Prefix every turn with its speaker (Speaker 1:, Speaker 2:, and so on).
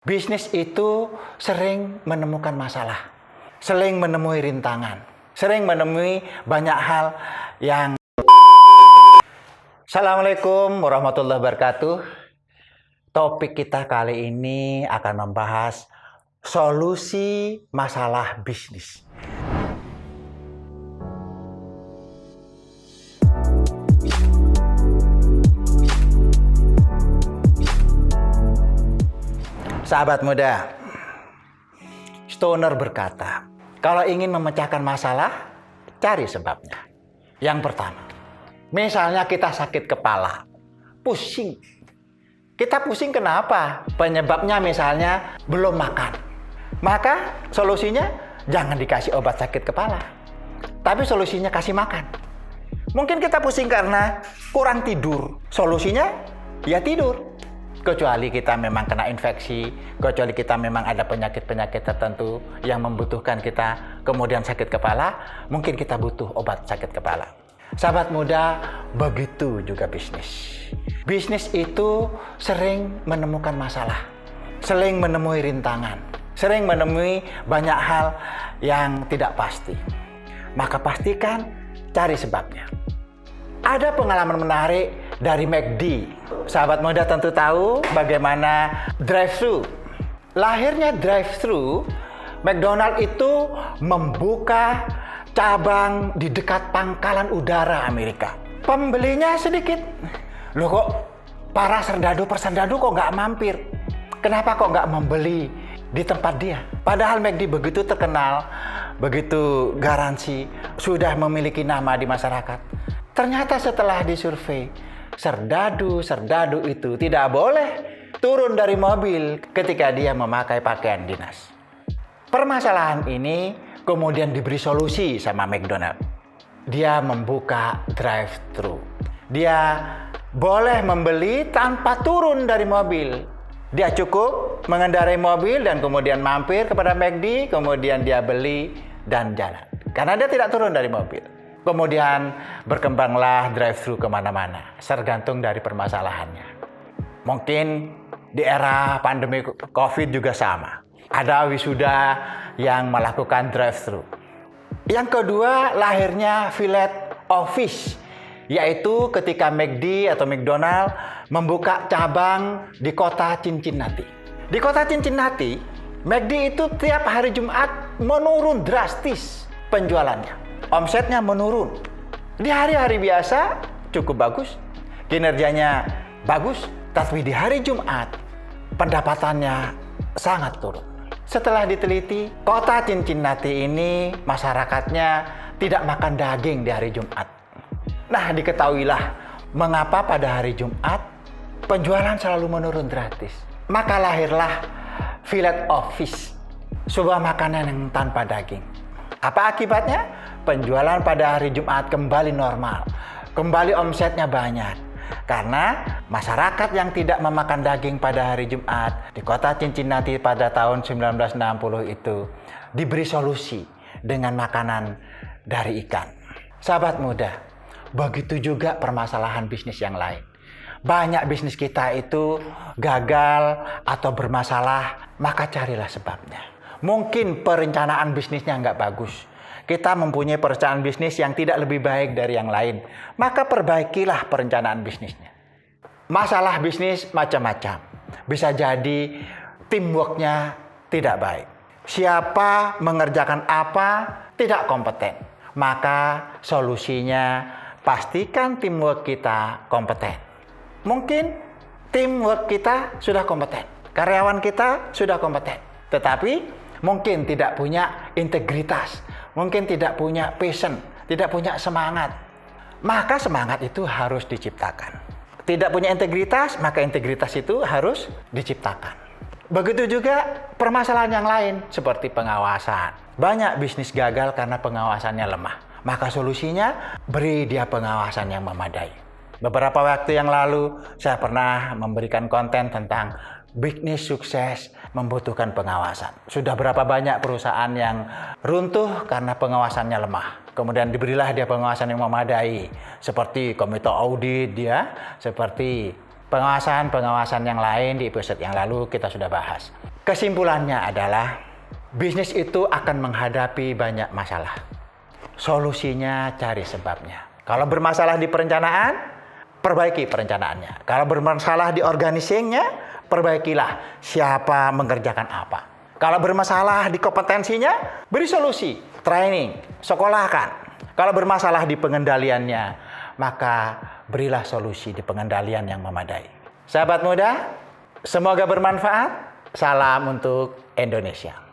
Speaker 1: Bisnis itu sering menemukan masalah, sering menemui rintangan, sering menemui banyak hal yang... Assalamualaikum warahmatullahi wabarakatuh. Topik kita kali ini akan membahas solusi masalah bisnis. Sahabat muda, Stoner berkata, kalau ingin memecahkan masalah, cari sebabnya. Yang pertama, misalnya kita sakit kepala, pusing. Kita pusing kenapa? Penyebabnya misalnya belum makan. Maka solusinya jangan dikasih obat sakit kepala, tapi solusinya kasih makan. Mungkin kita pusing karena kurang tidur. Solusinya ya tidur. Kecuali kita memang kena infeksi, kecuali kita memang ada penyakit-penyakit tertentu yang membutuhkan kita kemudian sakit kepala, mungkin kita butuh obat sakit kepala. Sahabat muda, begitu juga bisnis. Bisnis itu sering menemukan masalah, sering menemui rintangan, sering menemui banyak hal yang tidak pasti. Maka pastikan cari sebabnya. Ada pengalaman menarik dari McD. Sahabat muda tentu tahu bagaimana drive-thru. Lahirnya drive-thru, McDonald itu membuka cabang di dekat pangkalan udara Amerika. Pembelinya sedikit. Loh kok para serdadu-perserdadu kok nggak mampir? Kenapa kok nggak membeli di tempat dia? Padahal McD begitu terkenal, begitu garansi, sudah memiliki nama di masyarakat. Ternyata setelah disurvei, serdadu-serdadu itu tidak boleh turun dari mobil ketika dia memakai pakaian dinas. Permasalahan ini kemudian diberi solusi sama McDonald. Dia membuka drive-thru. Dia boleh membeli tanpa turun dari mobil. Dia cukup mengendarai mobil dan kemudian mampir kepada McD, kemudian dia beli dan jalan. Karena dia tidak turun dari mobil. Kemudian berkembanglah drive-thru kemana-mana, tergantung dari permasalahannya. Mungkin di era pandemi COVID juga sama. Ada wisuda yang melakukan drive-thru. Yang kedua, lahirnya fillet office, yaitu ketika McD atau McDonald membuka cabang di kota Cincinnati. Di kota Cincinnati, McD itu tiap hari Jumat menurun drastis penjualannya. Omsetnya menurun. Di hari-hari biasa cukup bagus, kinerjanya bagus, tapi di hari Jumat pendapatannya sangat turun. Setelah diteliti, kota Cincinnati ini masyarakatnya tidak makan daging di hari Jumat. Nah, diketahuilah mengapa pada hari Jumat penjualan selalu menurun drastis. Maka lahirlah fillet office, sebuah makanan yang tanpa daging. Apa akibatnya? Penjualan pada hari Jumat kembali normal, kembali omsetnya banyak. Karena masyarakat yang tidak memakan daging pada hari Jumat di kota Cincinnati pada tahun 1960 itu diberi solusi dengan makanan dari ikan. Sahabat muda, begitu juga permasalahan bisnis yang lain. Banyak bisnis kita itu gagal atau bermasalah, maka carilah sebabnya. Mungkin perencanaan bisnisnya nggak bagus. Kita mempunyai perencanaan bisnis yang tidak lebih baik dari yang lain. Maka perbaikilah perencanaan bisnisnya. Masalah bisnis macam-macam. Bisa jadi teamworknya tidak baik. Siapa mengerjakan apa tidak kompeten. Maka solusinya pastikan teamwork kita kompeten. Mungkin teamwork kita sudah kompeten. Karyawan kita sudah kompeten. Tetapi mungkin tidak punya integritas. Mungkin tidak punya passion, tidak punya semangat. Maka semangat itu harus diciptakan. Tidak punya integritas, maka integritas itu harus diciptakan. Begitu juga permasalahan yang lain, seperti pengawasan. Banyak bisnis gagal karena pengawasannya lemah. Maka solusinya, beri dia pengawasan yang memadai. Beberapa waktu yang lalu, saya pernah memberikan konten tentang bisnis sukses membutuhkan pengawasan. Sudah berapa banyak perusahaan yang runtuh karena pengawasannya lemah. Kemudian diberilah dia pengawasan yang memadai, seperti komite audit dia, seperti Pengawasan-pengawasan yang lain di episode yang lalu kita sudah bahas. Kesimpulannya adalah bisnis itu akan menghadapi banyak masalah. Solusinya cari sebabnya. Kalau bermasalah di perencanaan, perbaiki perencanaannya. Kalau bermasalah di organizingnya, perbaikilah siapa mengerjakan apa. Kalau bermasalah di kompetensinya, beri solusi, training, sekolahkan. Kalau bermasalah di pengendaliannya, maka berilah solusi di pengendalian yang memadai. Sahabat muda, semoga bermanfaat. Salam untuk Indonesia.